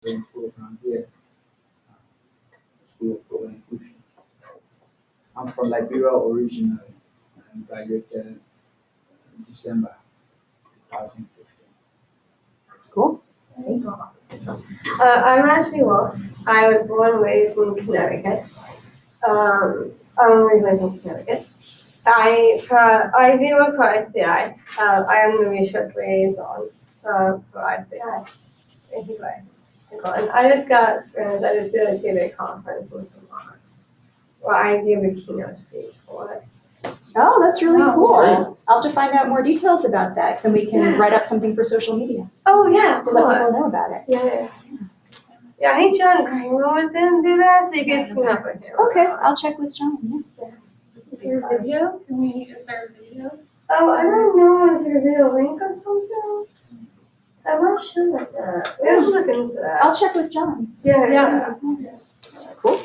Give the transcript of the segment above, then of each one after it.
Brain School around here, School of Global Inclusion. I'm from Liberia originally and graduated in December 2015. Cool. I'm Ashley Wolf. I was born and raised in Connecticut. I'm originally from Connecticut. I do work for ICI. I am the research liaison for ICI. Anyway, and I just did a 2-day conference with Vermont where I gave a keynote speech for it. Oh, that's really cool. Great. I'll have to find out more details about that, because then we can write up something for social media Oh yeah, to let people know about it. Yeah. Yeah, I think John Kramer didn't do that, so you can team up with him. Okay, I'll check with John. Yeah. Is there a video? Is there a video? Oh, I don't know if there's a link or something. I'm not sure about that. We have to look into that. I'll check with John. Yeah. Cool.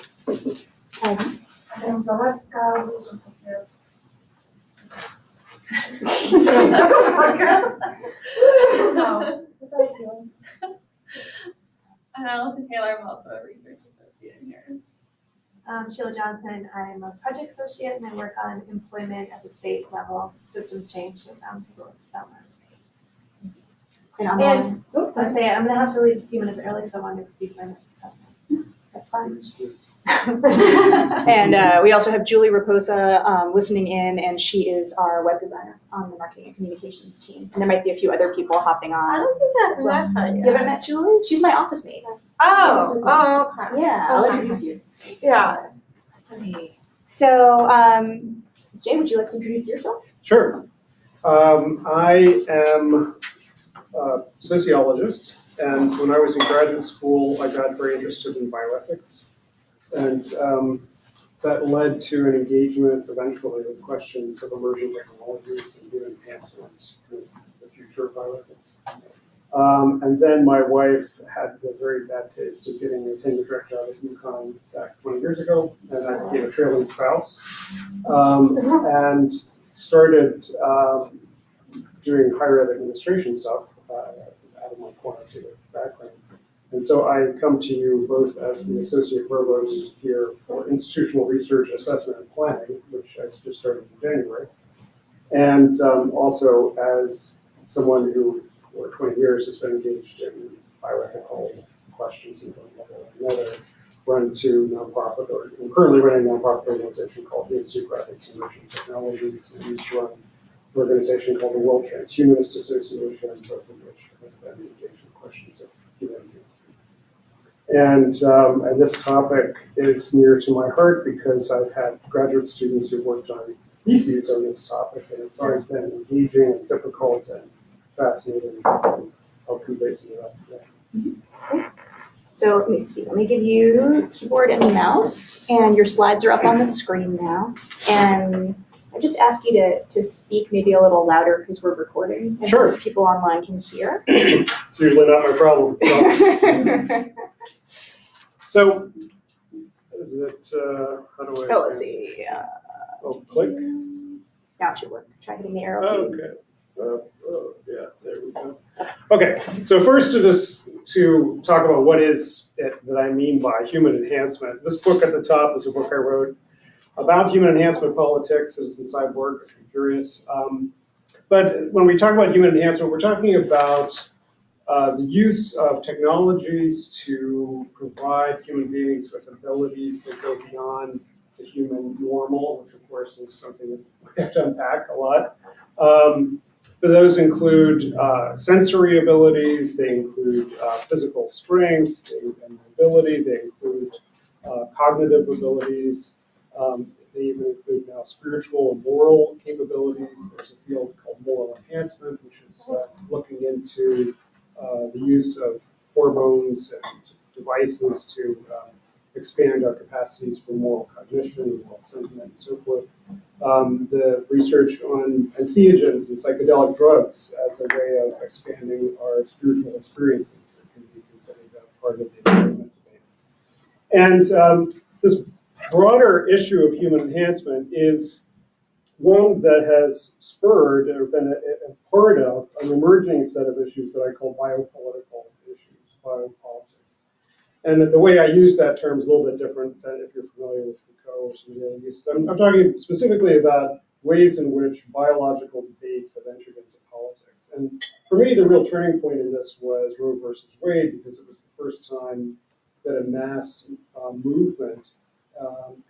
And Allison Taylor, I'm also a research associate here. Sheila Johnson, I'm a project associate and I work on employment at the state level, systems change, so people with development. And I'm I'm gonna have to leave a few minutes early, so I want to excuse my minutes. So that's fine. And we also have Julie Raposa listening in, and she is our web designer on the marketing and communications team. And there might be a few other people hopping I on. don't think I've met her You yet. haven't met Julie? She's my office mate. Oh, okay. Yeah, I'll Okay. introduce you. Yeah. Let's see. So, Jay, would you like to introduce yourself? Sure. I am a sociologist, and when I was in graduate school, I got very interested in bioethics. And that led to an engagement eventually with questions of emerging technologies and human enhancement and the future of bioethics. And then my wife had the very bad taste of getting a tenure track job at UConn back 20 years ago, and I became a trailing spouse, and started doing higher ed administration stuff out of my quantitative background. And so I come to you both as the Associate Provost here for Institutional Research Assessment and Planning, which I just started in January, and also as someone who for 20 years has been engaged in bioethical questions and one level or another, run to nonprofit, or I'm currently running a nonprofit organization called the Institute for Ethics and Emerging Technologies, and we used to run an organization called the World Transhumanist Association, both of which have been engaged in questions of human enhancement. And this topic is near to my heart because I've had graduate students who worked on theses on this topic, and it's always been engaging and difficult and fascinating. I'll convey some of that today. So let me see. Let me give you keyboard and mouse, and your slides are up on the screen now. And I just ask you to speak maybe a little louder because we're recording, and Sure. people online can hear. It's usually not my problem. So, is it, how do I? Oh, let's see. Oh, click? Now it should work. Try hitting the arrow keys. Okay. Yeah, there we go. Okay, so first to talk about what is it that I mean by human enhancement. This book at the top is a book I wrote about human enhancement politics. It's inside work, if you're curious. But when we talk about human enhancement, we're talking about the use of technologies to provide human beings with abilities that go beyond the human normal, which of course is something that we have to unpack a lot. But those include sensory abilities, they include physical strength and mobility, they include cognitive abilities, they even include now spiritual and moral capabilities. There's a field called moral enhancement, which is looking into the use of hormones and devices to expand our capacities for moral cognition, moral sentiment, and so forth. The research on entheogens and psychedelic drugs as a way of expanding our spiritual experiences can be considered a part of the enhancement debate. And this broader issue of human enhancement is one that has spurred or been a part of an emerging set of issues that I call biopolitical issues, biopolitics. And the way I use that term is a little bit different than if you're familiar with Foucault or some of the other uses. I'm talking specifically about ways in which biological debates have entered into politics. And for me, the real turning point in this was Roe versus Wade, because it was the first time that a mass movement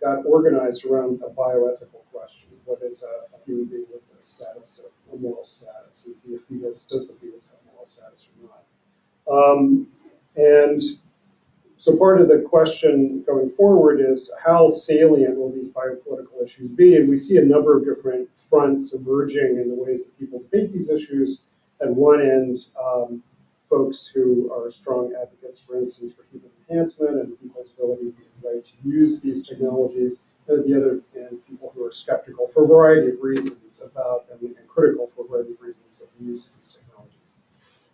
got organized around a bioethical question. What is a human being with a status of a moral status? Does the fetus have moral status or not? And so part of the question going forward is how salient will these biopolitical issues be? And we see a number of different fronts emerging in the ways that people debate these issues. At one end, folks who are strong advocates, for instance, for human enhancement and people's ability and right to use these technologies. And at the other end, people who are skeptical for a variety of reasons about, and critical for a variety of reasons of the use of these technologies.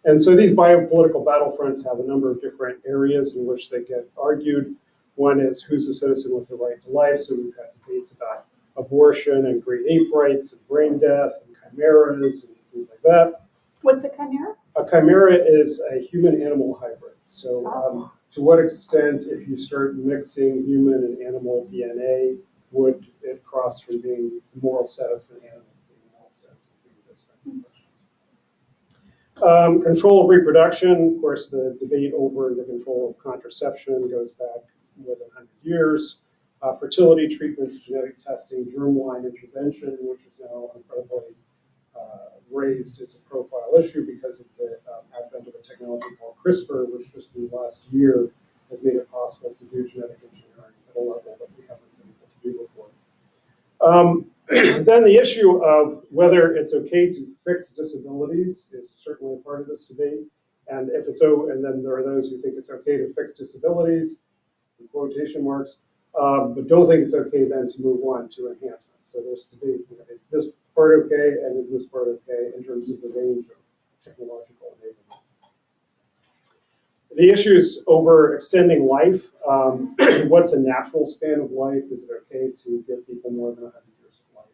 And so these biopolitical battlefronts have a number of different areas in which they get argued. One is who's a citizen with the right to life. So we've had debates about abortion and great ape rights and brain death and chimeras and things like that. What's a chimera? A chimera is a human-animal hybrid. So to what extent, if you start mixing human and animal DNA, would it cross from being moral status of an animal to being moral status of human? Those kinds of questions. Control of reproduction, of course, the debate over the control of contraception goes back more than 100 years. Fertility treatments, genetic testing, germline intervention, which is now incredibly raised as a profile issue because of the advent of a technology called CRISPR, which just in the last year has made it possible to do genetic engineering at a level that we haven't been able to do before. Then the issue of whether it's okay to fix disabilities is certainly a part of this debate. And if it's and then there are those who think it's okay to fix disabilities, in quotation marks, but don't think it's okay then to move on to enhancement. So there's debate, is this part okay and is this part okay in terms of the range of technological enablement. The issues over extending life, what's a natural span of life? Is it okay to give people more than 100 years of life?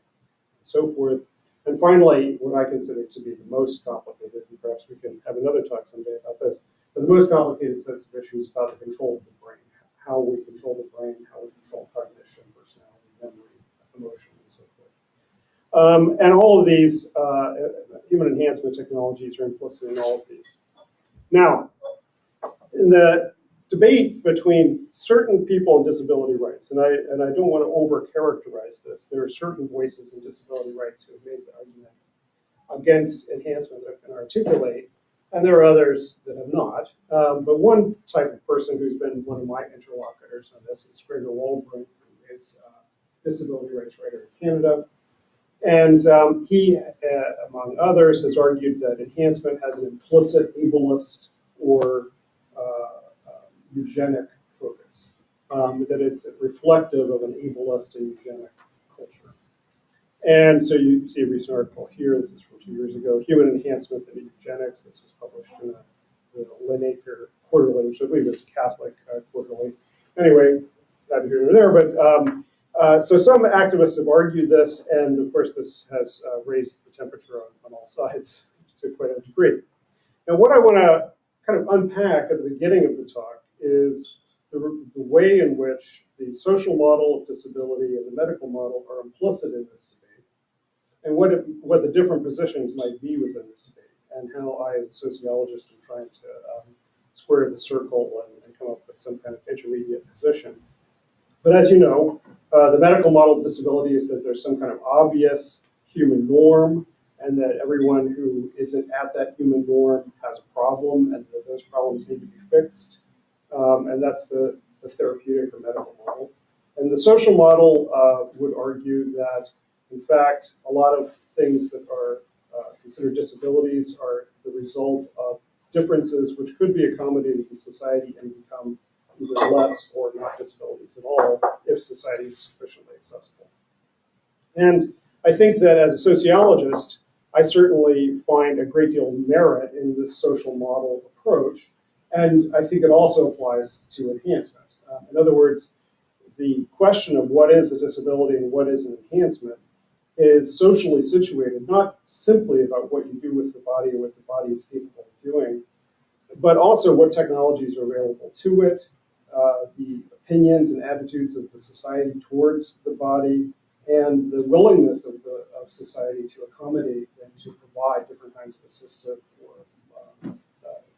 And so forth. And finally, what I consider to be the most complicated, and perhaps we can have another talk someday about this, but the most complicated sets of issues about the control of the brain, how we control the brain, how we control cognition, personality, memory, emotion, and so forth. And all of these human enhancement technologies are implicit in all of these. Now, in the debate between certain people and disability rights, and I don't want to over-characterize this, there are certain voices in disability rights who have made the argument against enhancement that can articulate, and there are others that have not. But one type of person who's been one of my interlocutors on this is Gregor Waldron, who is a disability rights writer in Canada. And he, among others, has argued that enhancement has an implicit ableist or eugenic focus, that it's reflective of an ableist and eugenic culture. And so you see a recent article here, this is from 2 years ago, Human Enhancement and Eugenics. This was published in the Linacre Quarterly, which I believe is a Catholic quarterly. Anyway, not here nor there, but so some activists have argued this, and of course this has raised the temperature on all sides to quite a degree. Now what I want to kind of unpack at the beginning of the talk is the way in which the social model of disability and the medical model are implicit in this debate, and what the different positions might be within this debate, and how I, as a sociologist, am trying to square the circle and come up with some kind of intermediate position. But as you know, the medical model of disability is that there's some kind of obvious human norm, and that everyone who isn't at that human norm has a problem, and that those problems need to be fixed. And that's the therapeutic or medical model. And the social model would argue that, in fact, a lot of things that are considered disabilities are the result of differences which could be accommodated in society and become either less or not disabilities at all if society is sufficiently accessible. And I think that as a sociologist, I certainly find a great deal of merit in this social model approach, and I think it also applies to enhancement. In other words, the question of what is a disability and what is an enhancement is socially situated, not simply about what you do with the body or what the body is capable of doing, but also what technologies are available to it, the opinions and attitudes of the society towards the body, and the willingness of society to accommodate and to provide different kinds of assistive or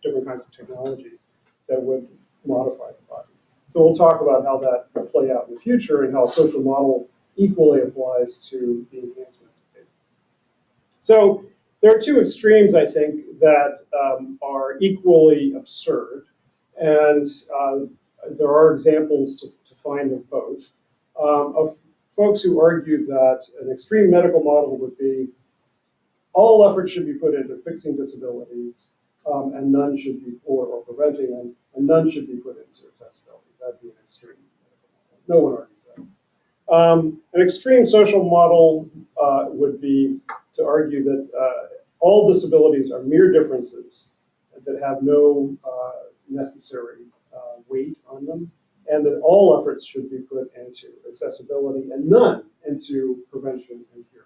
different kinds of technologies that would modify the body. So we'll talk about how that will play out in the future and how a social model equally applies to the enhancement debate. So there are two extremes, I think, that are equally absurd, and there are examples to find of both, of folks who argue that an extreme medical model would be all effort should be put into fixing disabilities, and none should be, or preventing them, and none should be put into accessibility. That'd be an extreme. No one argues that. An extreme social model would be to argue that all disabilities are mere differences that have no necessary weight on them, and that all efforts should be put into accessibility and none into prevention and cure.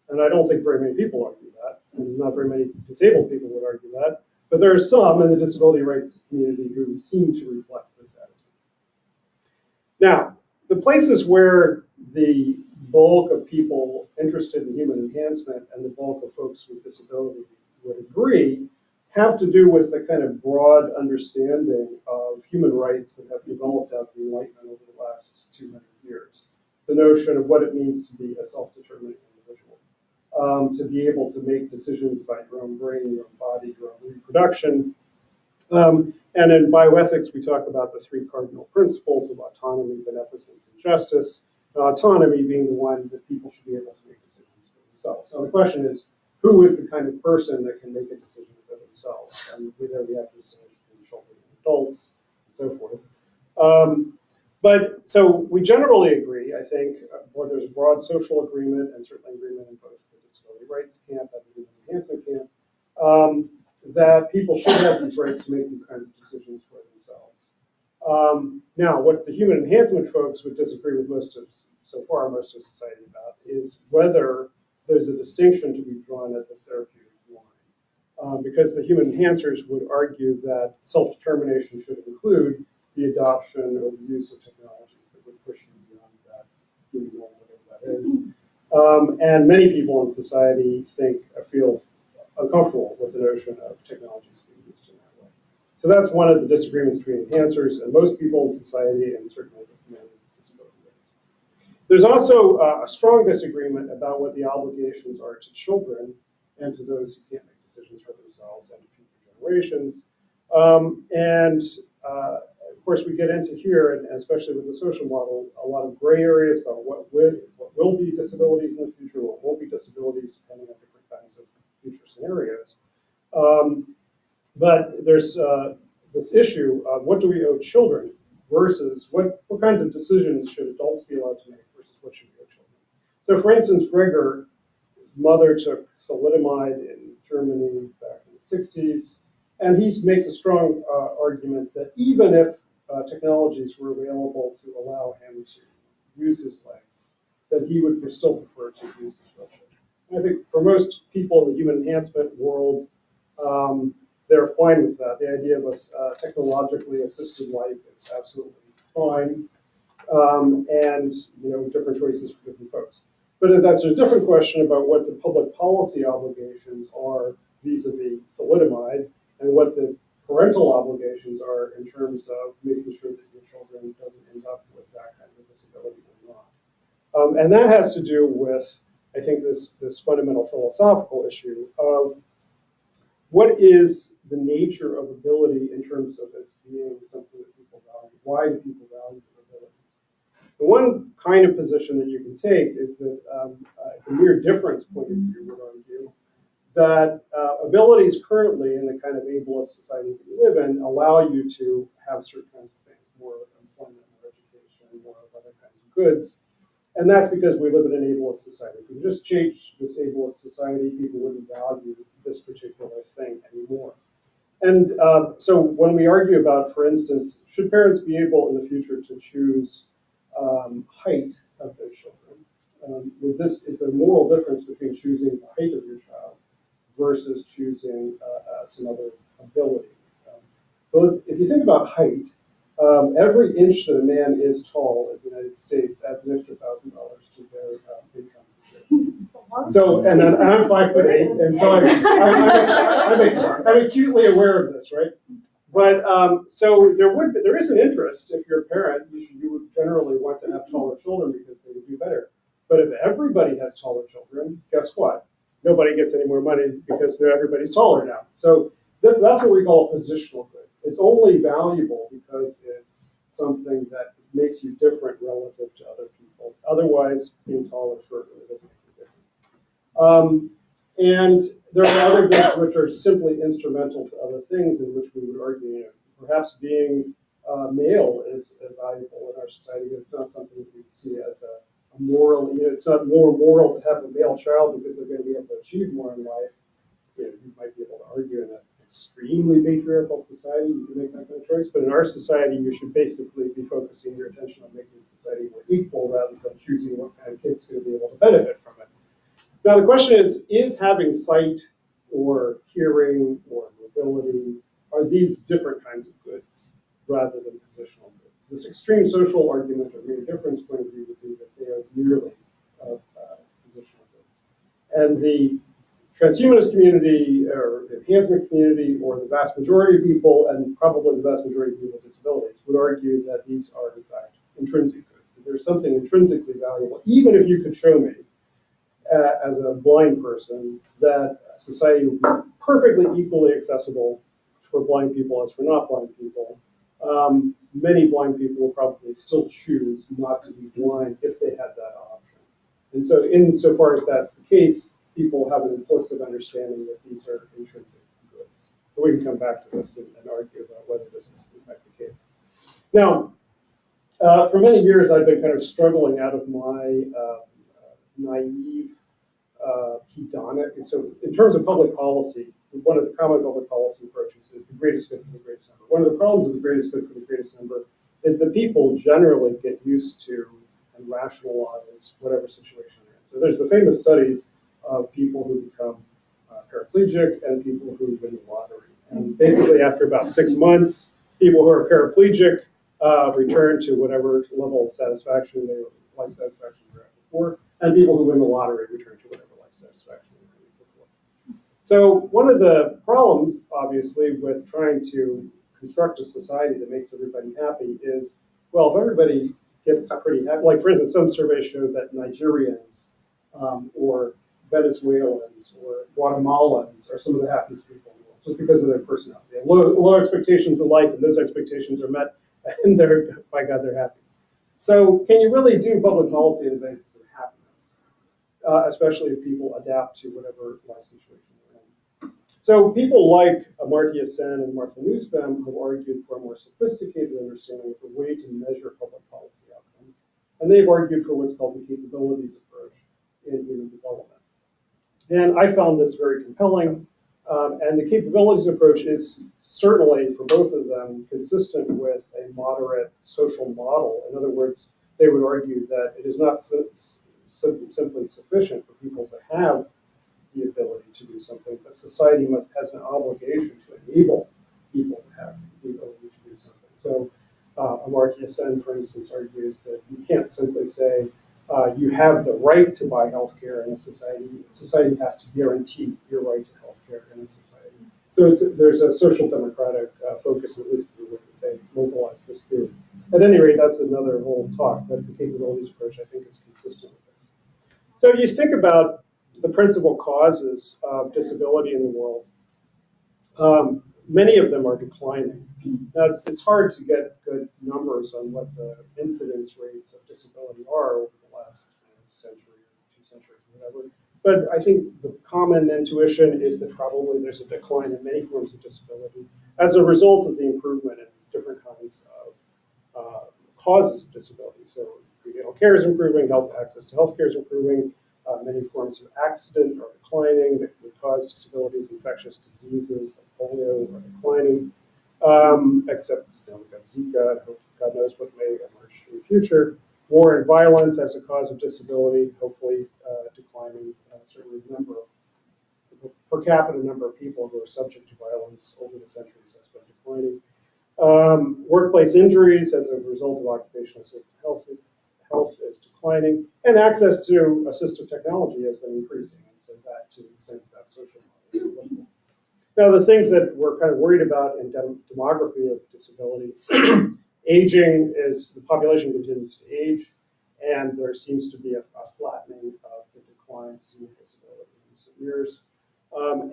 And I don't think very many people argue that, and not very many disabled people would argue that, but there are some in the disability rights community who seem to reflect this attitude. Now, the places where the bulk of people interested in human enhancement and the bulk of folks with disability would agree have to do with the kind of broad understanding of human rights that have developed out the Enlightenment over the last 200 years. The notion of what it means to be a self-determined individual, to be able to make decisions about your own brain, your own body, your own reproduction. And in bioethics, we talk about the three cardinal principles of autonomy, beneficence, and justice. Autonomy being the one that people should be able to make decisions for themselves. So the question is, who is the kind of person that can make a decision for themselves? And there we have to distinguish between children and adults, and so forth. But so we generally agree, I think, or there's broad social agreement and certainly agreement in both the disability rights camp and the enhancement camp, that people should have these rights to make these kinds of decisions for themselves. Now, what the human enhancement folks would disagree with most of society about is whether there's a distinction to be drawn at the therapeutic line. Because the human enhancers would argue that self-determination should include the adoption or the use of technologies that would push you beyond that human norm, whatever that is. And many people in society feel uncomfortable with the notion of technologies being used in that way. So that's one of the disagreements between enhancers and most people in society, and certainly with men with disability rights. There's also a strong disagreement about what the obligations are to children and to those who can't make decisions for themselves and to future generations. Of course, we get into here, and especially with the social model, a lot of gray areas about what will be disabilities in the future, what won't be disabilities, depending on different kinds of future scenarios. But there's this issue of what do we owe children versus what kinds of decisions should adults be allowed to make versus what should we owe children. So for instance, Gregor's mother took thalidomide in Germany back in the 60s, and he makes a strong argument that even if technologies were available to allow him to use his legs, that he would still prefer to use his wheelchair. I think for most people in the human enhancement world, they're fine with that. The idea of a technologically assisted life is absolutely fine, and different choices for different folks. But that's a different question about what the public policy obligations are vis-a-vis thalidomide, and what the parental obligations are in terms of making sure that your children doesn't end up with that kind of disability or not. And that has to do with, I think, this fundamental philosophical issue of what is the nature of ability in terms of its being something that people value. Why do people value abilities? The one kind of position that you can take is that the mere difference point of view would argue that abilities currently in the kind of ableist society that we live in allow you to have certain kinds of things, more employment, more education, more of other kinds of goods. And that's because we live in an ableist society. If we just change this ableist society, people wouldn't value this particular thing anymore. And so when we argue about, for instance, should parents be able in the future to choose height of their children, is there a moral difference between choosing the height of your child versus choosing some other ability? But if you think about height, every inch that a man is tall in the United States adds an extra $1,000 to their income. So, and I'm 5'8", and so I'm acutely aware of this, right? But so there is an interest. If you're a parent, you would generally want to have taller children because they would do better. But if everybody has taller children, guess what? Nobody gets any more money because everybody's taller now. So that's what we call a positional good. It's only valuable because it's something that makes you different relative to other people. Otherwise, being tall or short really doesn't make a difference. And there are other goods which are simply instrumental to other things in which we would argue, perhaps being male is valuable in our society. It's not something that we see as a moral, it's not more moral to have a male child because they're going to be able to achieve more in life. You might be able to argue in an extremely patriarchal society, you can make that kind of choice. But in our society, you should basically be focusing your attention on making society more equal rather than choosing what kind of kid's going to be able to benefit from it. Now the question is having sight or hearing or mobility, are these different kinds of goods rather than positional goods? This extreme social argument or mere difference point of view would be that they are merely positional goods. And the transhumanist community or the enhancement community or the vast majority of people, and probably the vast majority of people with disabilities, would argue that these are in fact intrinsic goods. That there's something intrinsically valuable, even if you could show me as a blind person that society would be perfectly equally accessible for blind people as for not blind people. Many blind people will probably still choose not to be blind if they had that option. And so insofar as that's the case, people have an implicit understanding that these are intrinsic goods. But we can come back to this and argue about whether this is in fact the case. Now, for many years, I've been kind of struggling out of my naive hedonic. So in terms of public policy, one of the common public policy approaches is the greatest good for the greatest number. One of the problems with the greatest good for the greatest number is that people generally get used to and rationalize whatever situation they're in. So there's the famous studies of people who become paraplegic and people who win the lottery. And basically after about 6 months, people who are paraplegic return to whatever level of satisfaction life satisfaction they were at before, and people who win the lottery return to whatever life satisfaction they were at before. So one of the problems, obviously, with trying to construct a society that makes everybody happy is, well, if everybody gets pretty happy, like for instance, some surveys show that Nigerians or Venezuelans or Guatemalans are some of the happiest people in the world, just because of their personality. They have low expectations of life, and those expectations are met, and by God, they're happy. So can you really do public policy on the basis of happiness, especially if people adapt to whatever life situation they're in? So people like Amartya Sen and Martha Nussbaum have argued for a more sophisticated understanding of the way to measure public policy outcomes, and they've argued for what's called the capabilities approach in human development. And I found this very compelling, and the capabilities approach is certainly, for both of them, consistent with a moderate social model. In other words, they would argue that it is not simply sufficient for people to have the ability to do something, but society has an obligation to enable people to have the ability to do something. So Amartya Sen, for instance, argues that you can't simply say you have the right to buy healthcare in a society. Society has to guarantee your right to healthcare in a society. So there's a social democratic focus, at least in the way that they mobilize this theory. At any rate, that's another whole talk, but the capabilities approach, I think, is consistent with this. So if you think about the principal causes of disability in the world, many of them are declining. Now, it's hard to get good numbers on what the incidence rates of disability are over the last century or 2 centuries, or whatever. But I think the common intuition is that probably there's a decline in many forms of disability as a result of the improvement in different kinds of causes of disability. So prenatal care is improving, health access to health care is improving, many forms of accident are declining that would cause disabilities, infectious diseases like polio are declining, except we've got Zika, God knows what may emerge in the future. War and violence as a cause of disability, hopefully declining. Certainly the number of per capita number of people who are subject to violence over the centuries has been declining. Workplace injuries as a result of occupational health is declining, and access to assistive technology has been increasing. And so that, to the extent that social model. Now, the things that we're kind of worried about in demography of disability, aging is, the population continues to age, and there seems to be a flattening of the decline of senior disability in recent years.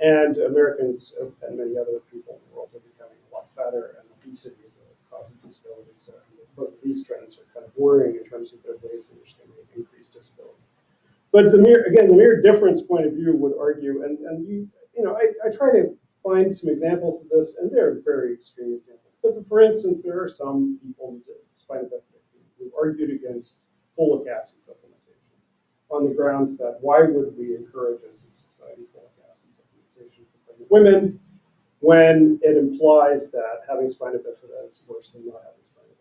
And Americans and many other people in the world are becoming a lot fatter, and obesity is a cause of disability. So both of these trends are kind of worrying in terms of their ways in which they may increase disability. But the mere difference point of view would argue, and I try to find some examples of this, and they're very extreme examples. But for instance, there are some people with spina bifida who argued against folic acid supplementation on the grounds that why would we encourage as a society folic acid supplementation for pregnant women when it implies that having spina bifida is worse than not having spina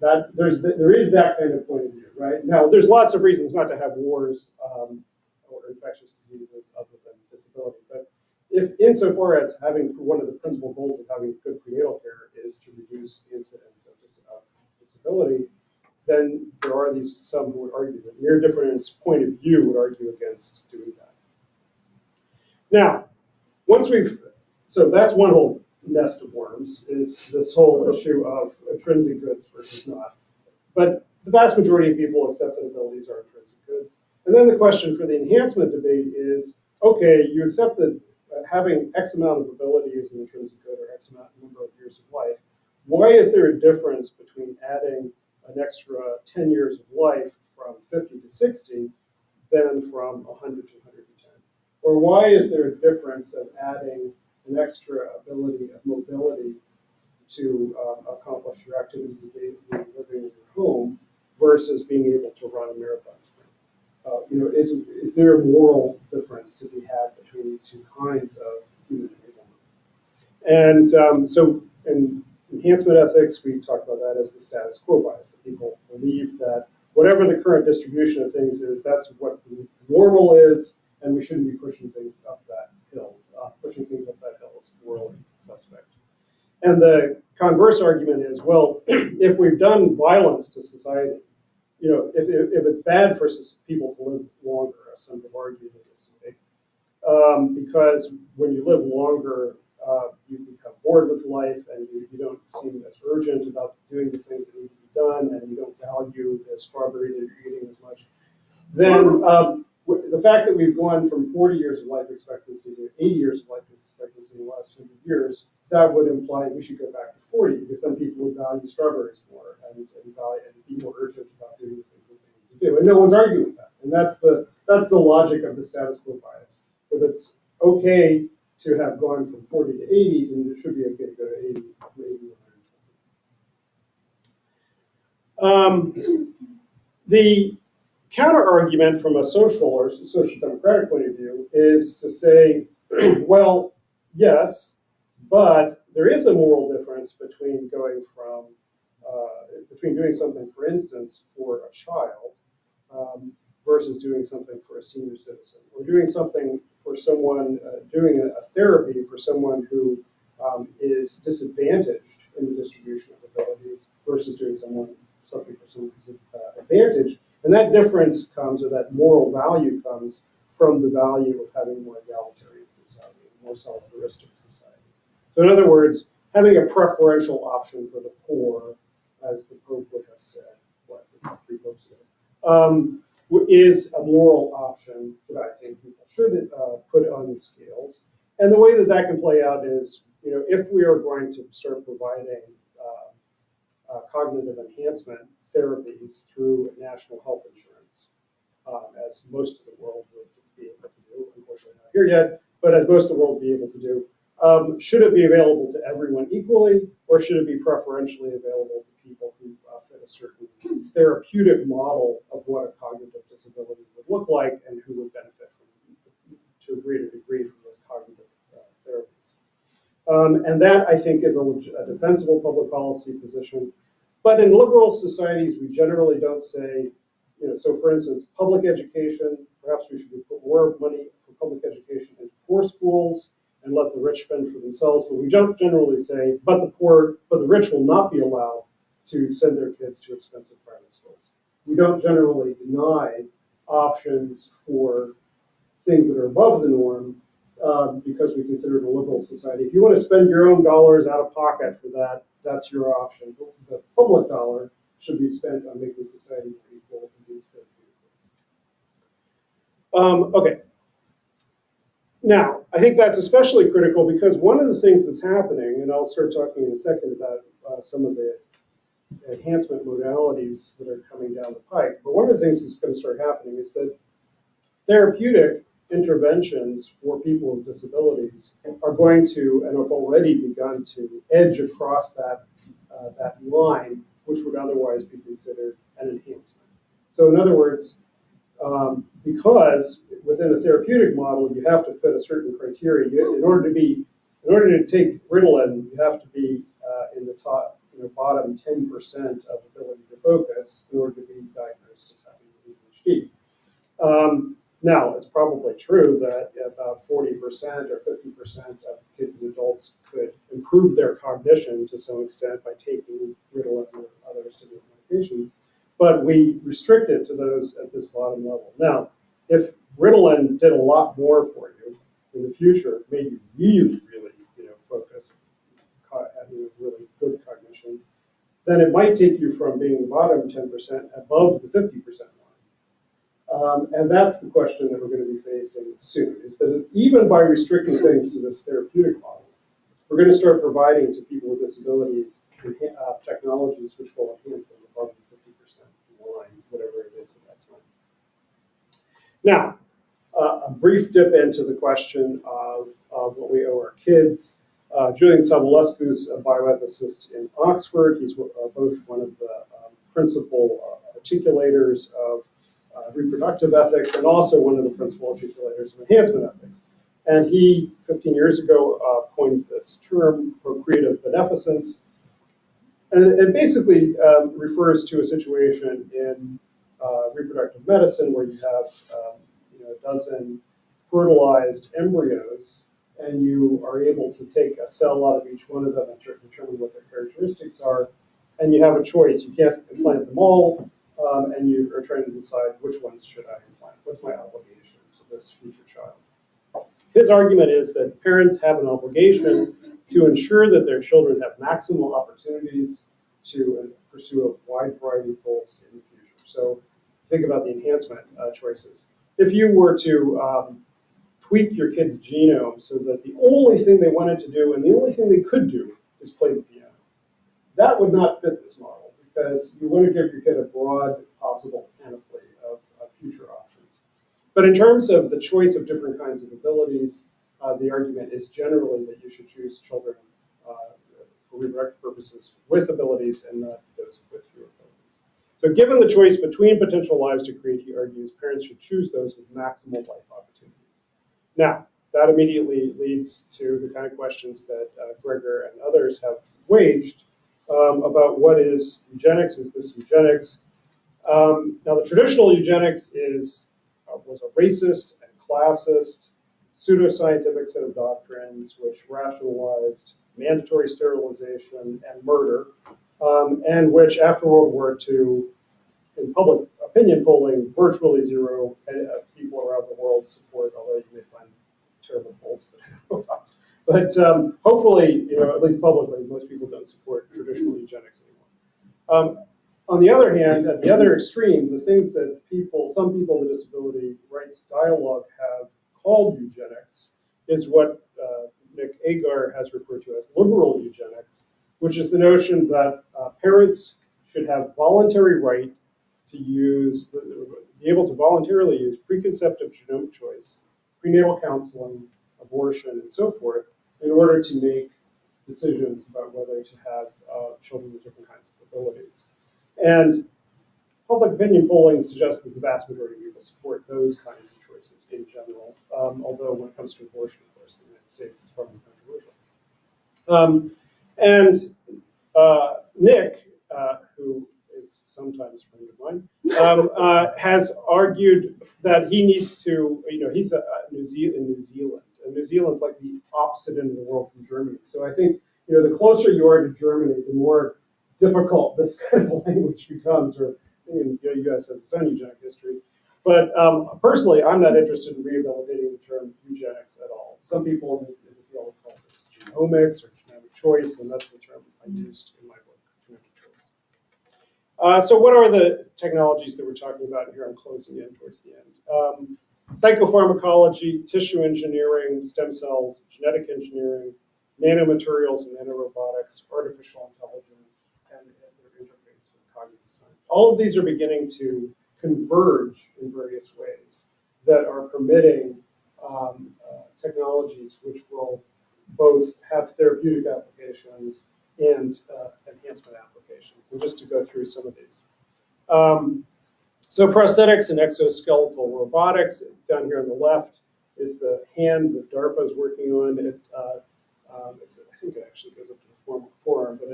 bifida. There is that kind of point of view, right? Now, there's lots of reasons not to have wars or infectious diseases other than disability, but if insofar as having one of the principal goals of having good prenatal care is to reduce the incidence of disability, then there are some who would argue that mere difference point of view would argue against doing that. Now, so that's one whole nest of worms, is this whole issue of intrinsic goods versus not. But the vast majority of people accept that abilities are intrinsic goods. And then the question for the enhancement debate is, okay, you accept that having X amount of ability is an intrinsic good or X amount number of years of life. Why is there a difference between adding an extra 10 years of life from 50 to 60 than from 100 to 110? Or why is there a difference of adding an extra ability of mobility to accomplish your activities of daily living in your home versus being able to run a marathon sprint? Is there a moral difference to be had between these two kinds of human enablement? And so in enhancement ethics, we talk about that as the status quo bias, that people believe that whatever the current distribution of things is, that's what the normal is, and we shouldn't be pushing things up that hill. Pushing things up that hill is morally suspect. And the converse argument is, well, if we've done violence to society, if it's bad for people to live longer, as some have argued in this way, because when you live longer, you become bored with life, and you don't seem as urgent about doing the things that need to be done, and you don't value the strawberry that you're eating as much, then the fact that we've gone from 40 years of life expectancy to 80 years of life expectancy in the last 100 years, that would imply we should go back to 40, because then people would value strawberries more and be more urgent about doing the things that they need to do. And no one's arguing that. And that's the logic of the status quo bias. If it's okay to have gone from 40 to 80, then it should be okay to go to 80 to 120. The counter argument from a social or social democratic point of view is to say, well, yes, but there is a moral difference between going from between doing something, for instance, for a child versus doing something for a senior citizen, or doing something for someone, doing a therapy for someone who is disadvantaged in the distribution of abilities versus doing something for someone who's advantaged. And that difference comes, or that moral value comes, from the value of having more egalitarian society, more solidaristic society. So in other words, having a preferential option for the poor, as the Pope would have said, 3 popes ago, is a moral option that I think people should put on the scales. And the way that that can play out is, if we are going to start providing cognitive enhancement therapies through national health insurance, as most of the world would be able to do, unfortunately not here yet, but as most of the world would be able to do, should it be available to everyone equally, or should it be preferentially available to people who fit a certain therapeutic model of what a cognitive disability would look like and who would benefit from, to a greater degree, from those cognitive therapies? And that, I think, is a defensible public policy position. But in liberal societies, we generally don't say, so for instance, public education, perhaps we should put more money for public education into poor schools and let the rich fend for themselves. But we don't generally say, but the rich will not be allowed to send their kids to expensive private schools. We don't generally deny options for things that are above the norm because we consider it a liberal society. If you want to spend your own dollars out of pocket for that, that's your option. The public dollar should be spent on making society more equal in these things. Okay. Now, I think that's especially critical because one of the things that's happening, and I'll start talking in a second about some of the enhancement modalities that are coming down the pike, but one of the things that's going to start happening is that therapeutic interventions for people with disabilities are going to, and have already begun to, edge across that line, which would otherwise be considered an enhancement. So in other words, because within a therapeutic model, you have to fit a certain criteria. In order to take Ritalin, you have to be in the top, bottom 10% of ability to focus in order to be diagnosed as having ADHD. Now, it's probably true that about 40% or 50% of kids and adults could improve their cognition to some extent by taking Ritalin or other stimulant medications, but we restrict it to those at this bottom level. Now, if Ritalin did a lot more for you in the future, made you really, focus, having really good cognition, then it might take you from being the bottom 10% above the 50% line. And that's the question that we're going to be facing soon, is that even by restricting things to this therapeutic model, we're going to start providing to people with disabilities technologies which will enhance them above the 50% line, whatever it is at that time. Now, a brief dip into the question of what we owe our kids. Julian Sobolescu's a bioethicist in Oxford. He's both one of the principal articulators of reproductive ethics and also one of the principal articulators of enhancement ethics. And he, 15 years ago, coined this term, Procreative Beneficence. And it basically refers to a situation in reproductive medicine where you have a dozen fertilized embryos, and you are able to take a cell out of each one of them and determine what their characteristics are, and you have a choice. You can't implant them all, and you are trying to decide which ones should I implant. What's my obligation to this future child? His argument is that parents have an obligation to ensure that their children have maximal opportunities to pursue a wide variety of goals in the future. So think about the enhancement choices. If you were to tweak your kid's genome so that the only thing they wanted to do and the only thing they could do is play the piano, that would not fit this model because you want to give your kid a broad possible panoply of future options. But in terms of the choice of different kinds of abilities, the argument is generally that you should choose children for reproductive purposes with abilities and not those with fewer abilities. So given the choice between potential lives to create, he argues, parents should choose those with maximal life opportunities. Now, that immediately leads to the kind of questions that Gregor and others have waged about what is eugenics. Is this eugenics? Now, the traditional eugenics was a racist and classist, pseudoscientific set of doctrines which rationalized mandatory sterilization and murder, and which after World War II, in public opinion polling, virtually zero people around the world support, although you may find terrible polls that I know about. But hopefully, at least publicly, most people don't support traditional eugenics anymore. On the other hand, at the other extreme, the things that some people in the disability rights dialogue have called eugenics is what Nick Agar has referred to as liberal eugenics, which is the notion that parents should have voluntary right to be able to voluntarily use preconceptive genomic choice, prenatal counseling, abortion, and so forth, in order to make decisions about whether to have children with different kinds of abilities. And public opinion polling suggests that the vast majority of people support those kinds of choices in general, although when it comes to abortion, of course, the United States is probably controversial. Nick, who is sometimes a friend of mine, has argued that he needs to, he's in New Zealand. And New Zealand's like the opposite end of the world from Germany. So I think, the closer you are to Germany, the more difficult this kind of language becomes, or the U.S. has its own eugenic history. But personally, I'm not interested in rehabilitating the term eugenics at all. Some people in the field call this genomics or genomic choice, and that's the term I used in my book, genomic choice. So what are the technologies that we're talking about here? I'm closing in towards the end. Psychopharmacology, tissue engineering, stem cells, genetic engineering, nanomaterials and nanorobotics, artificial intelligence, and their interface with cognitive science. All of these are beginning to converge in various ways that are permitting technologies which will both have therapeutic applications and enhancement applications. And just to go through some of these. So prosthetics and exoskeletal robotics, down here on the left is the hand that DARPA is working on. I think it actually goes up to the forearm, but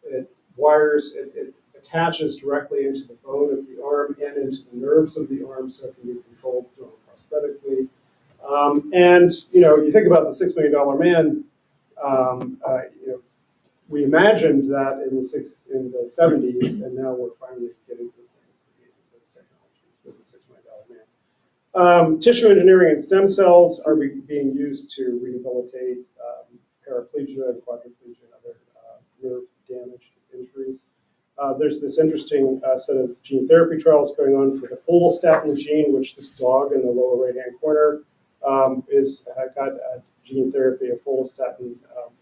it wires, it attaches directly into the bone of the arm and into the nerves of the arm, so it can be controlled prosthetically. And you think about the $6 million man. We imagined that in the 70s, and now we're finally getting to the point of creating those technologies. So the $6 million man. Tissue engineering and stem cells are being used to rehabilitate paraplegia and quadriplegia and other nerve damage injuries. There's this interesting set of gene therapy trials going on for the follistatin gene, which this dog in the lower right-hand corner got gene therapy of follistatin,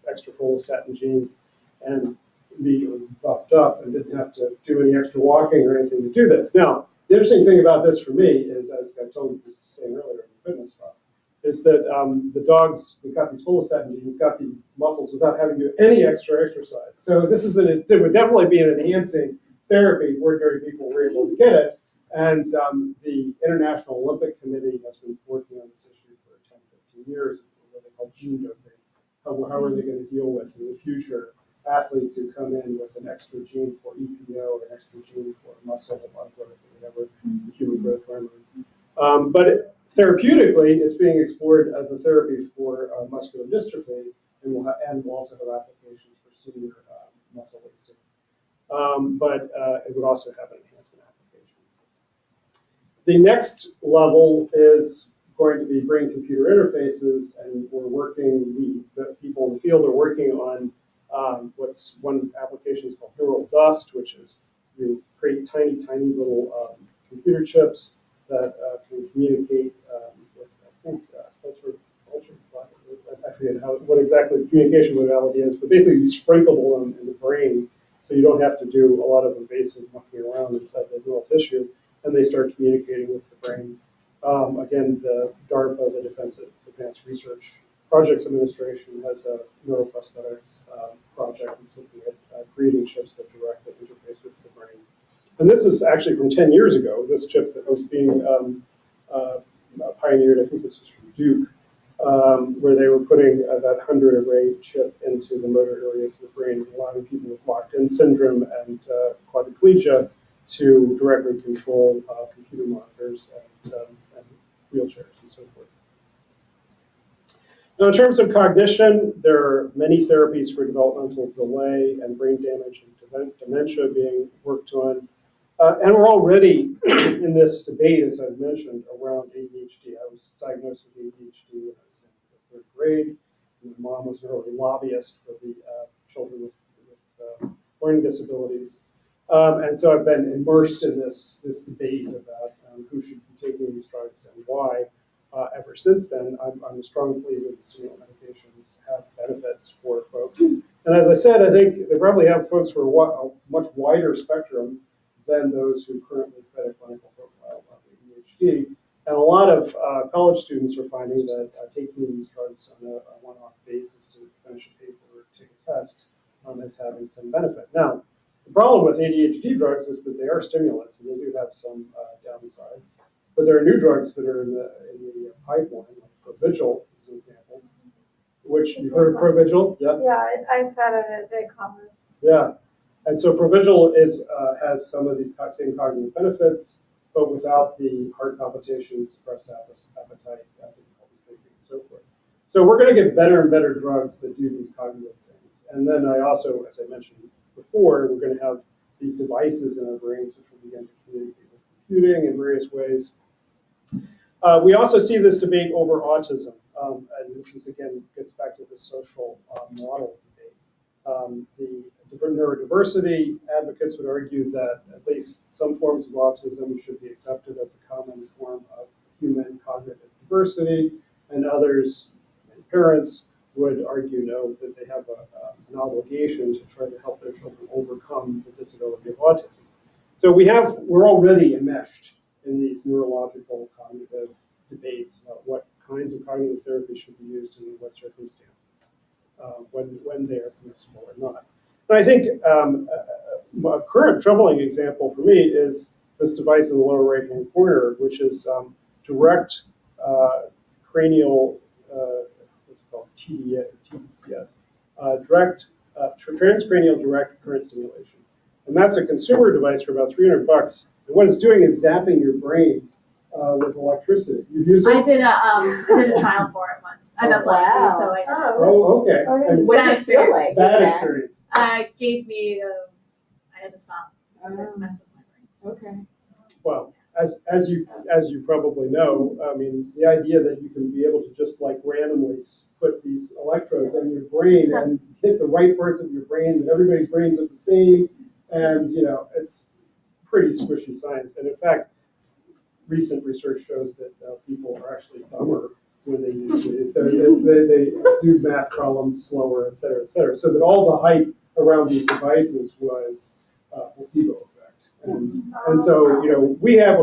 extra follistatin genes, and be buffed up and didn't have to do any extra walking or anything to do this. Now, the interesting thing about this for me is, as I told you saying earlier in the fitness talk, is that the dogs that got these follistatin genes got these muscles without having to do any extra exercise. So this is it would definitely be an enhancing therapy if ordinary people were able to get it. And the International Olympic Committee has been working on this issue for 10, 15 years, what they call gene doping. How are they going to deal with in the future athletes who come in with an extra gene for EPO or an extra gene for muscle or whatever, human growth hormone. But therapeutically, it's being explored as a therapy for muscular dystrophy, and will also have applications for senior muscle wasting. But it would also have an enhancement application. The next level is going to be brain-computer interfaces, and the people in the field are working on what's one application is called neural dust, which is you create tiny little computer chips that can communicate with, I think, I forget what exactly the communication modality is, but basically you sprinkle them in the brain so you don't have to do a lot of invasive mucking around inside the neural tissue, and they start communicating with the brain. Again, the DARPA, the Defense Advanced Research Projects Administration, has a neuroprosthetics project that's looking at creating chips that directly interface with the brain. And this is actually from 10 years ago, this chip that was being pioneered, I think this was from Duke, where they were putting that 100 array chip into the motor areas of the brain, allowing people with locked-in syndrome and quadriplegia to directly control computer monitors and wheelchairs and so forth. Now, in terms of cognition, there are many therapies for developmental delay and brain damage and dementia being worked on. And we're already in this debate, as I've mentioned, around ADHD. I was diagnosed with ADHD when I was in the 3rd grade. And my mom was an early lobbyist for the children with learning disabilities. And so I've been immersed in this debate about who should be taking these drugs and why. Ever since then, I'm a strong believer that stimulant medications have benefits for folks. And as I said, I think they probably have folks for a much wider spectrum than those who currently fit a clinical profile of ADHD. And a lot of college students are finding that taking these drugs on a one-off basis to finish a paper or take a test is having some benefit. Now, the problem with ADHD drugs is that they are stimulants, and they do have some downsides. But there are new drugs that are in the pipeline, like Provigil, as an example, which you've heard of Provigil? Yeah. Yeah, I've heard of it. Very common. Yeah, and so Provigil has some of these same cognitive benefits, but without the heart palpitations, suppressed appetite, difficulty sleeping, and so forth. So we're going to get better and better drugs that do these cognitive things. And then I also, as I mentioned before, we're going to have these devices in our brains which will begin to communicate with computing in various ways. We also see this debate over autism. And this is, again, gets back to the social model debate. The neurodiversity advocates would argue that at least some forms of autism should be accepted as a common form of human cognitive diversity, and others, and parents, would argue no, that they have an obligation to try to help their children overcome the disability of autism. So we're already enmeshed in these neurological cognitive debates about what kinds of cognitive therapy should be used and in what circumstances, when they are permissible or not. And I think a current troubling example for me is this device in the lower right-hand corner, which is direct cranial, what's it called, TDCS, transcranial direct current stimulation. And that's a consumer device for about $300. And what it's doing is zapping your brain with electricity. You've used it? I did a trial for it once. I'm epilepsy, wow. so I Oh, okay. And What did it feel like? bad with that? experience. gave me I had to stop. It messed with my brain. Okay. Well, as you probably know, I mean, the idea that you can be able to just like randomly put these electrodes on your brain and hit the right parts of your brain, and everybody's brains are the same, and it's pretty squishy science. And in fact, recent research shows that people are actually dumber when they use these. So they do math problems slower, et cetera, et cetera. So that all the hype around these devices was placebo effect. And so, we have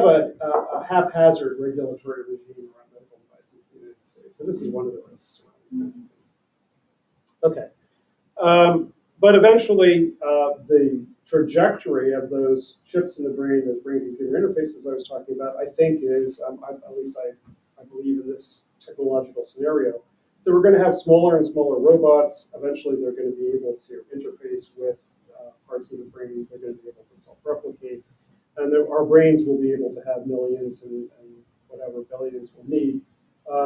a haphazard regulatory regime around medical devices in the United States. So this is one of the risks. Okay. But eventually, the trajectory of those chips in the brain, those brain-computer interfaces I was talking about, I think is, at least I believe in this technological scenario, that we're going to have smaller and smaller robots. Eventually, they're going to be able to interface with parts of the brain. They're going to be able to self-replicate. And our brains will be able to have millions and whatever billions we'll need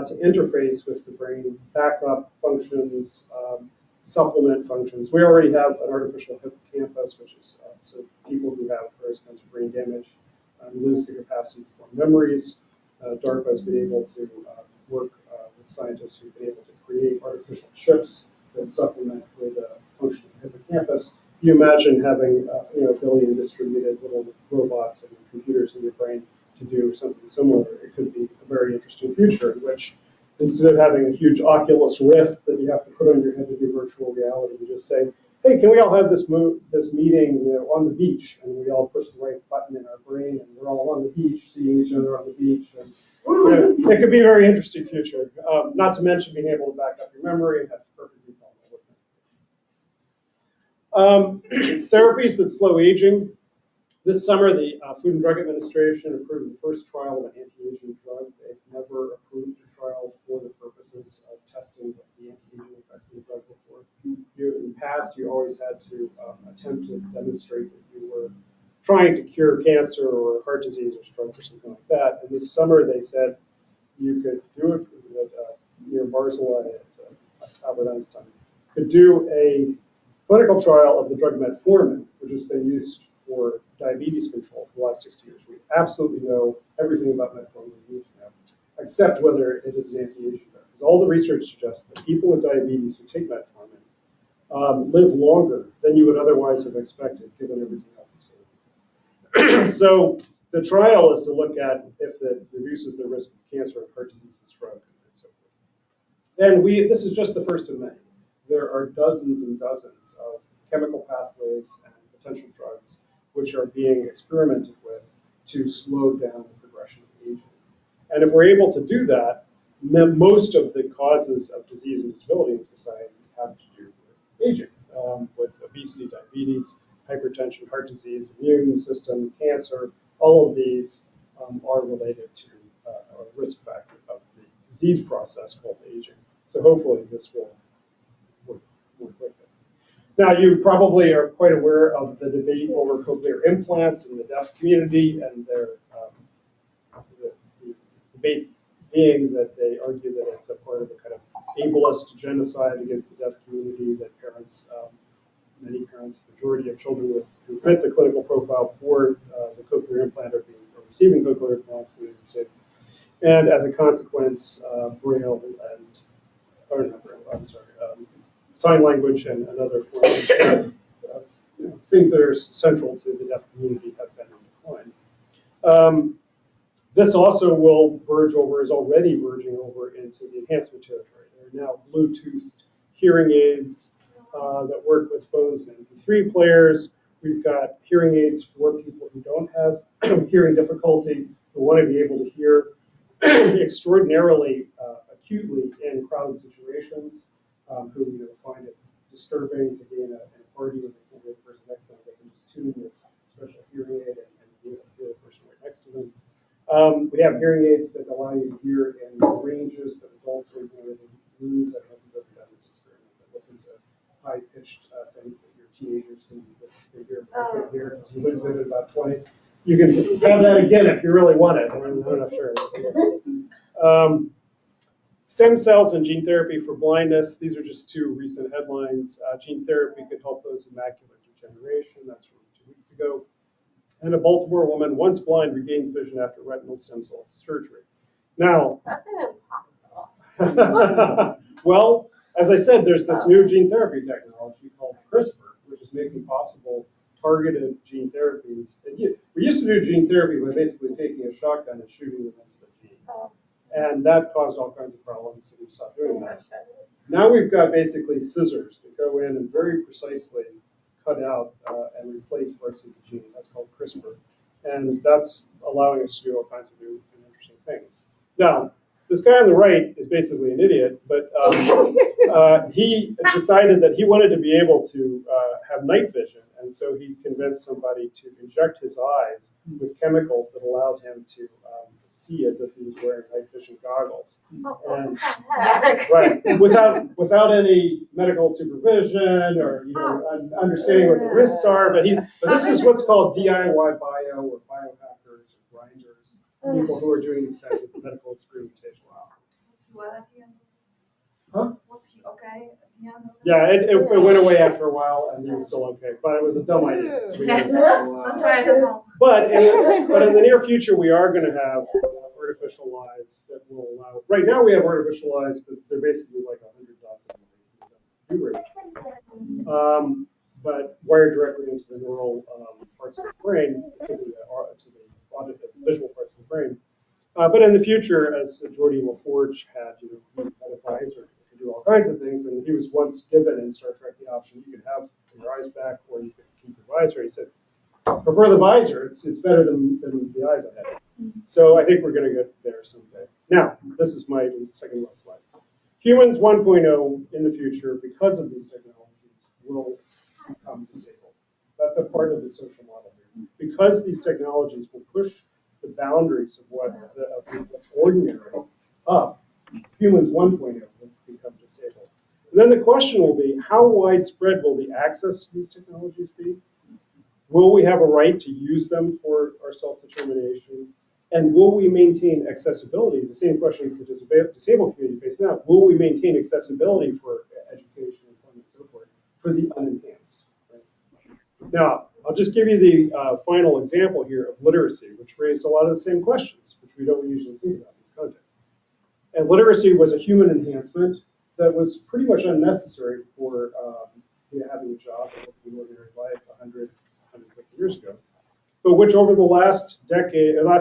to interface with the brain, backup functions, supplement functions. We already have an artificial hippocampus, which is so people who have various kinds of brain damage lose the capacity to form memories. DARPA has been able to work with scientists who've been able to create artificial chips that supplement with a functional hippocampus. You imagine having a billion distributed little robots and computers in your brain to do something similar. It could be a very interesting future in which instead of having a huge Oculus Rift that you have to put on your head to do virtual reality, you just say, hey, can we all have this meeting on the beach? And we all push the right button in our brain, and we're all on the beach, seeing each other on the beach. And it could be a very interesting future. Not to mention being able to back up your memory and have perfect recall. Therapies that slow aging. This summer, the Food and Drug Administration approved the first trial of an anti-aging drug. They've never approved a trial for the purposes of testing the anti-aging effects of the drug before. In the past, you always had to attempt to demonstrate that you were trying to cure cancer or heart disease or stroke or something like that. And this summer, they said you could do it near Barzilai at Albert Einstein, could do a clinical trial of the drug metformin, which has been used for diabetes control for the last 60 years. We absolutely know everything about metformin we need to know, except whether it is an anti-aging drug. Because all the research suggests that people with diabetes who take metformin live longer than you would otherwise have expected, given everything else that's going on. So the trial is to look at if it reduces the risk of cancer and heart disease and stroke and so forth. And this is just the first of many. There are dozens and dozens of chemical pathways and potential drugs which are being experimented with to slow down the progression of aging. And if we're able to do that, most of the causes of disease and disability in society have to do with aging, with obesity, diabetes, hypertension, heart disease, immune system, cancer. All of these are related to a risk factor of the disease process called aging. So hopefully this will work with it. Now, you probably are quite aware of the debate over cochlear implants in the deaf community, and the debate being that they argue that it's a part of a kind of ableist genocide against the deaf community, that parents, many parents, the majority of children who fit the clinical profile for the cochlear implant are receiving cochlear implants in the United States. And as a consequence, Braille and, or not Braille, I'm sorry, sign language and other forms of things that are central to the deaf community have been in decline. This also will verge over, is already verging over into the enhancement territory. There are now Bluetooth hearing aids that work with phones and MP3 players. We've got hearing aids for people who don't have hearing difficulty, who want to be able to hear extraordinarily acutely in crowded situations, who find it disturbing to be in a party with the person next to them. They can just tune this special hearing aid and hear the person right next to them. We have hearing aids that allow you to hear in ranges that adults are able to use. I don't know if you've ever done this experiment, but listen to high-pitched things that your teenagers can hear. You lose it at about 20. You can have that again if you really want it. I'm not sure. Stem cells and gene therapy for blindness. These are just two recent headlines. Gene therapy could help those with macular degeneration. That's from 2 weeks ago. And a Baltimore woman, once blind, regains vision after retinal stem cell surgery. Now, That's impossible. well, as I said, there's this new gene therapy technology called CRISPR, which is making possible targeted gene therapies. We used to do gene therapy by basically taking a shotgun and shooting them into the genes. And that caused all kinds of problems, so we stopped doing that. Now we've got basically scissors that go in and very precisely cut out and replace parts of the gene. That's called CRISPR. And that's allowing us to do all kinds of new and interesting things. Now, this guy on the right is basically an idiot, but he decided that he wanted to be able to have night vision, and so he convinced somebody to inject his eyes with chemicals that allowed him to see as if he was wearing night vision goggles. And, right, without any medical supervision or understanding what the risks are, but this is what's called DIY bio or biohackers or grinders, people who are doing these kinds of medical experimentation. Huh? Was he okay at the end of this? Yeah, it went away after a while, and he was still okay. But it was a dumb idea. I'm trying to help. But in the near future, we are going to have artificial eyes that will allow. Right now, we have artificial eyes, but they're basically like 100 dots on but wired directly into the neural parts of the brain, to the auditive visual parts of the brain. But in the future, as Geordie LaForge had, he had a visor to do all kinds of things, and he was once given in Star Trek the option: you could have your eyes back, or you could keep your visor. He said, "Prefer the visor. It's better than the eyes I had." So I think we're going to get there someday. Now, this is my second last slide. Humans 1.0 in the future, because of these technologies, will become disabled. That's a part of the social model here. Because these technologies will push the boundaries of what's ordinary up, humans 1.0 will become disabled. And then the question will be, how widespread will the access to these technologies be? Will we have a right to use them for our self-determination? And will we maintain accessibility? The same questions the disabled community face now. Will we maintain accessibility for education, employment, and so forth for the unenhanced? Right? Now, I'll just give you the final example here of literacy, which raised a lot of the same questions, which we don't usually think about in this context. And literacy was a human enhancement that was pretty much unnecessary for having a job in ordinary life 100, 150 years ago, but which over the last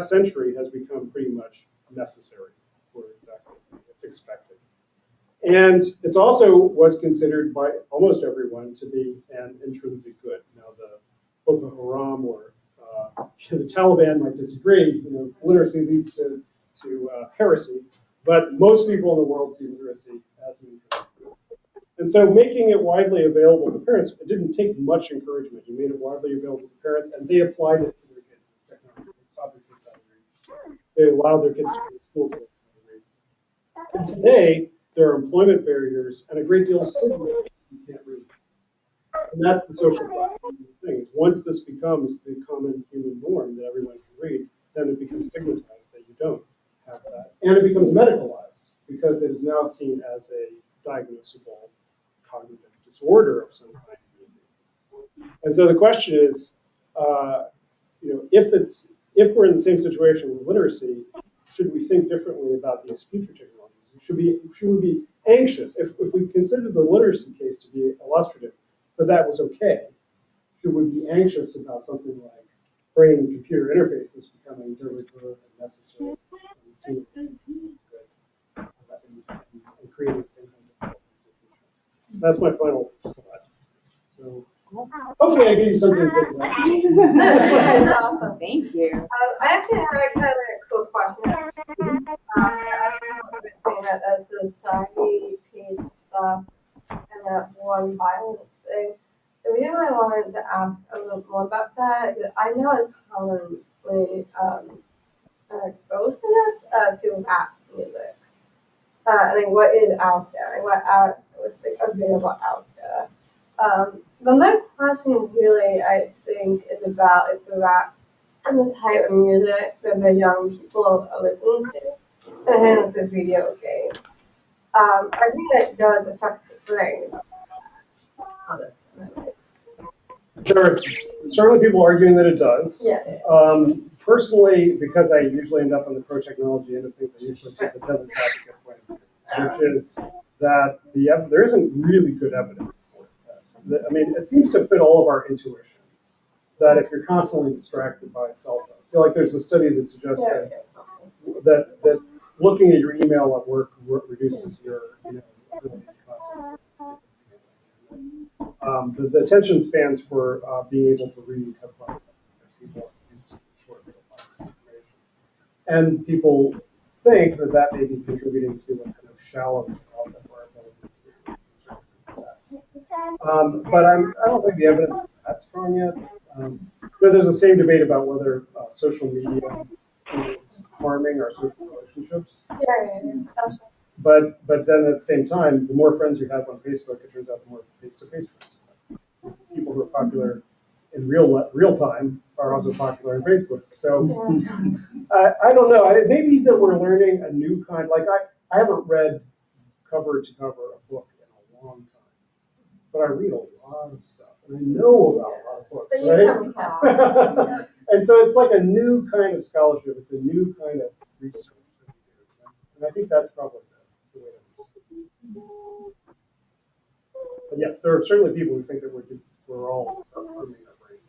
century has become pretty much necessary for exactly. It's expected. And it's also was considered by almost everyone to be an intrinsic good. Now, the Boko Haram or the Taliban might disagree. Literacy leads to heresy, but most people in the world see literacy as an intrinsic good. And so making it widely available to parents, it didn't take much encouragement. You made it widely available to parents, and they applied it to their kids. This technology, they taught their kids how to read. They allowed their kids to go to school to read. And today, there are employment barriers and a great deal of stigma that you can't read. And that's the social thing. Once this becomes the common human norm that everyone can read, then it becomes stigmatized that you don't have that. And it becomes medicalized because it is now seen as a diagnosable cognitive disorder of some kind. And so the question is, if we're in the same situation with literacy, should we think differently about these future technologies? Should we be anxious if we consider the literacy case to be illustrative, that was okay? Should we be anxious about something like brain and computer interfaces becoming really good and necessary and seen as good and creating the same kind of institution? That's my final slide. So hopefully I gave you something to think about. That's awesome. Thank you. I actually have a kind of a cool question. I think that as a society piece of stuff and that one violence thing, the reason why I wanted to ask a little more about that is I'm not commonly exposed to this through rap music. Like what is out there, what's like available out there. But my question really, I think, is about like the rap and the type of music that the young people are listening to, and then the video game. I think that does affect the brain. There are certainly people arguing that it does. Yeah. Personally, because I usually end up on the pro-technology end of things, I usually take the devil's advocate point of view, which is that there isn't really good evidence for it. I mean, it seems to fit all of our intuitions that if you're constantly distracted by a cell phone, I feel like there's a study that suggests that looking at your email at work reduces your ability to concentrate. The attention spans for being able to read have gone up because people are used to short little amounts of information. And people think that may be contributing to a kind of shallow development of our ability to but I don't think the evidence is that strong yet. There's the same debate about whether social media is harming our social relationships. Yeah. But then at the same time, the more friends you have on Facebook, it turns out the more face-to-face friends you have. People who are popular in real time are also popular on Facebook. So I don't know. Maybe that we're learning a new kind. Like I haven't read cover to cover a book in a long time, but I read a lot of stuff and I know about a lot of books, right? And so it's like a new kind of scholarship. It's a new kind of research that we do, and I think that's probably the way to. But yes, there are certainly people who think that we're all harming our brains.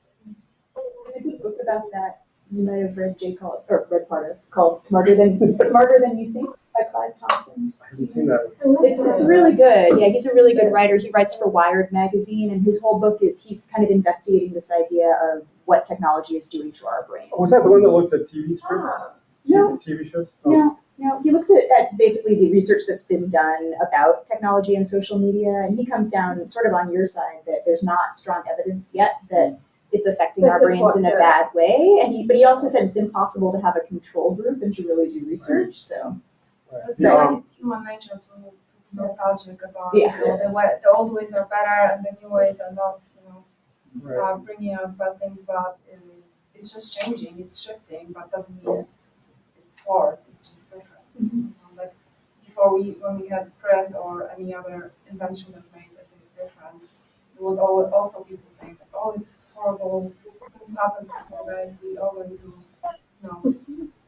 There's a good book about that you might have read, read part of, called Smarter Than You Think by Clive Thompson. I haven't seen that. It's really good. Yeah, he's a really good writer. He writes for Wired magazine, and his whole book is he's kind of investigating this idea of what technology is doing to our brains. Was that the one that looked at TV scripts? No. TV shows? No. He looks at basically the research that's been done about technology and social media, and he comes down sort of on your side that there's not strong evidence yet that it's affecting our brains in a bad way. But he also said it's impossible to have a control group and to really do research. So it's like it's human nature to be nostalgic about the old ways are better and the new ways are not, bringing us bad things. But it's just changing, it's shifting, but doesn't mean it's worse. It's just different. Like before, when we had print or any other invention that made a big difference, there was also people saying that, oh, it's horrible, something happened to our guys, we all going to,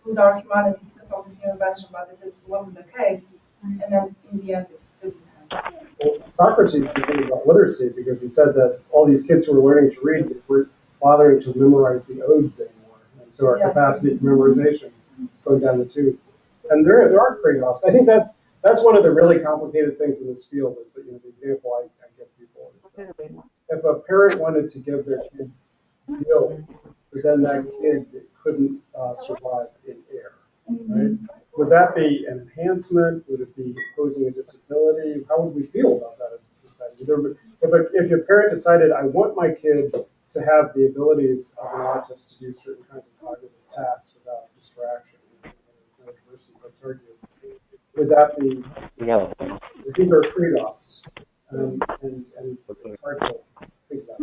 lose our humanity because of this new invention, but it wasn't the case. And then in the end, it didn't happen. Well, Socrates was thinking about literacy because he said that all these kids who were learning to read weren't bothering to memorize the odes anymore. And so our capacity for memorization is going down the tubes. And there are trade-offs. I think that's one of the really complicated things in this field is that, the example I give people is if a parent wanted to give their kids skills, but then that kid couldn't survive in air, right? Would that be an enhancement? Would it be imposing a disability? How would we feel about that as a society? If your parent decided, I want my kid to have the abilities of an autist to do certain kinds of cognitive tasks without distraction, would that be? No. I think there are trade-offs, and it's hard to think about.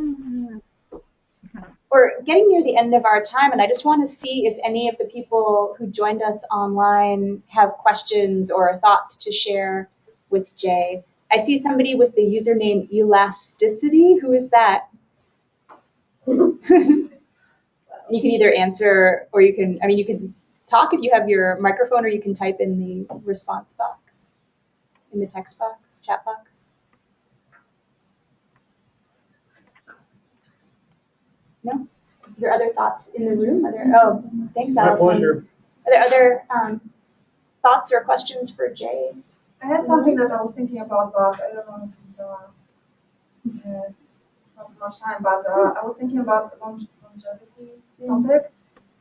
we're getting near the end of our time, and I just want to see if any of the people who joined us online have questions or thoughts to share with Jay. I see somebody with the username Elasticity. Who is that? You can either answer, or you can talk if you have your microphone, or you can type in the response box, in the text box, chat box. No? Are there other thoughts in the room? Thanks, Allison. My pleasure. Are there other thoughts or questions for Jay? I had something that I was thinking about, but I don't know if it's not much time, but I was thinking about the longevity topic,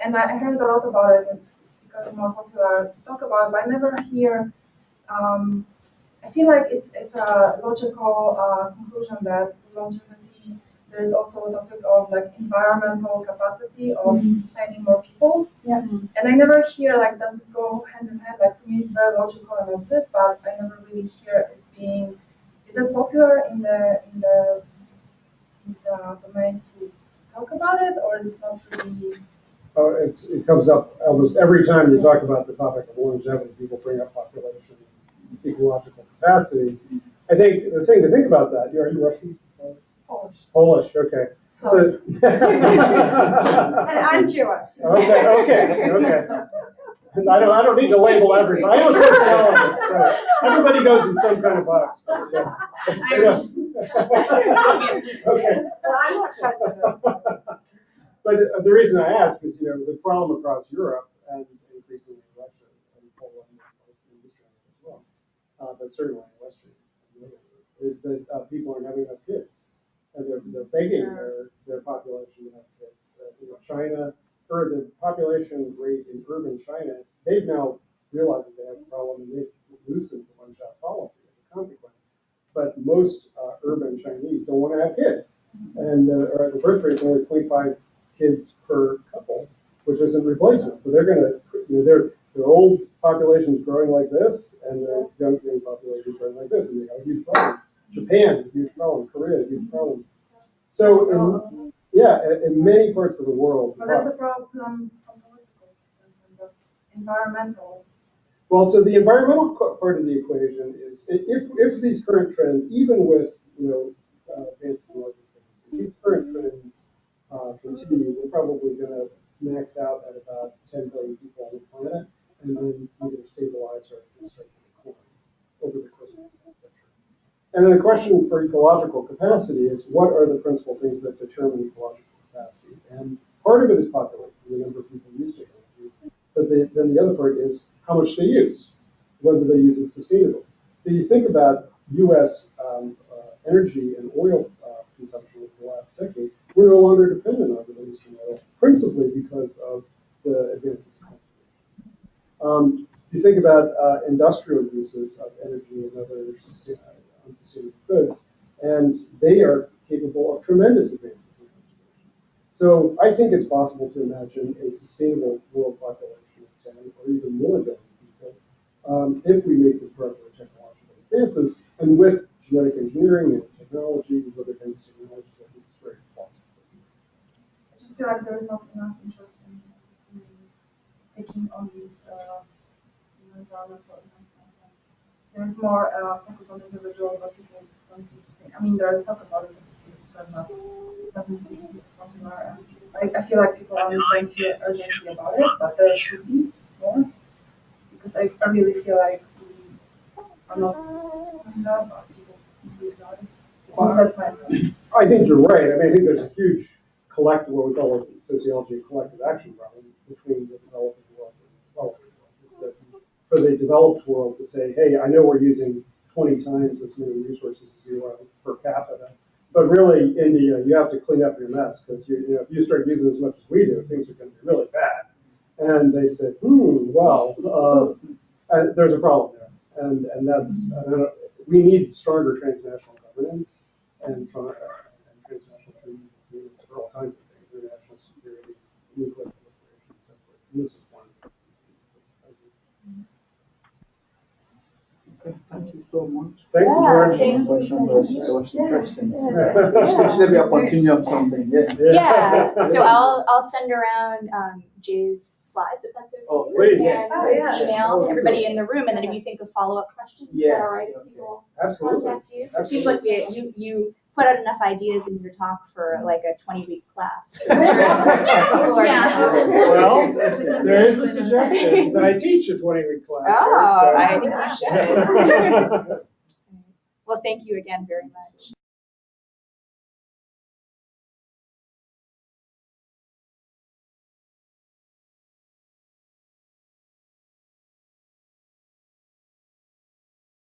and I heard a lot about it. It's becoming more popular to talk about, but I never hear. I feel like it's a logical conclusion that longevity. There is also a topic of like environmental capacity of sustaining more people. Yeah. And I never hear like, does it go hand in hand? Like to me, it's very logical and obvious, but I never really hear it being. Is it popular in these domains to talk about it, or is it not really? Oh, it comes up almost every time you talk about the topic of longevity. People bring up population, ecological capacity. I think the thing to think about that. Are you Russian? Polish, okay. Close. And I'm Jewish. Okay. And I don't need to label everybody. I'm a sociologist, so everybody goes in some kind of box. Okay. Well, I'm not prejudiced. But the reason I ask is, the problem across Europe and increasingly Russia and Poland and Eastern as well, but certainly in Western, is that people aren't having enough kids. And they're begging their population to have kids. China, or the population rate in urban China, they've now realized that they have a problem, and they've loosened the one-child policy as a consequence. But most urban Chinese don't want to have kids, and the birth rate is only 0.5 kids per couple, which isn't replacement. So they're going to, their old population is growing like this, and their young population is growing like this, and they have a huge problem. Japan, a huge problem. Korea, a huge problem. So, in many parts of the world. But that's a problem from political standpoint, environmental. Well, so the environmental part of the equation is if these current trends, even with advances in life expectancy, these current trends continue, we're probably going to max out at about 10 billion people on the planet, and then either stabilize or start to decline over the course of the next century. And then the question for ecological capacity is, what are the principal things that determine ecological capacity? And part of it is population, the number of people used to energy. But then the other part is how much they use, whether they use it sustainably. So you think about U.S. Energy and oil consumption over the last decade, we're no longer dependent on Middle Eastern oil, principally because of the advances in cultivation. You think about industrial uses of energy and other unsustainable goods, and they are capable of tremendous advances in conservation. So I think it's possible to imagine a sustainable world population of 10 or even more billion people if we make the proper technological advances, and with genetic engineering and technology, these other kinds of technologies, I think it's very possible. I just feel like there is not enough interest in taking on these environmental enhancements. There's more focus on individual, but people don't seem to think. I mean, there's talk about it, but it doesn't seem to be as popular. And I feel like people don't feel urgency about it, but there should be more. Because I really feel like we are not talking about people simply about it. That's my opinion. I think you're right. I mean, I think there's a huge collective, what we call in sociology, a collective action problem between the developing world and the developing world. Is that for the developed world to say, hey, I know we're using 20 times as many resources as you are per capita, but really, India, you have to clean up your mess, because if you start using as much as we do, things are going to be really bad. And they said, there's a problem there, and that's we need stronger transnational governance and transnational treaties and agreements for all kinds of things, international security, nuclear proliferation, and so forth. And this is one. Okay, thank you so much. Thank you, George. question was interesting. It should be a continuum of something, yeah. Yeah, so I'll send around Jay's slides if that's okay. Oh, please. And Oh, his yeah. email to everybody in the room, and then if you think of follow-up questions, is Yeah. that all right if people Absolutely. contact you? So it seems like you put out enough ideas in your talk for like a 20-week class. Well, there is a suggestion that I teach a 20-week class. Oh, here, I think you should. so. Well, thank you again very much.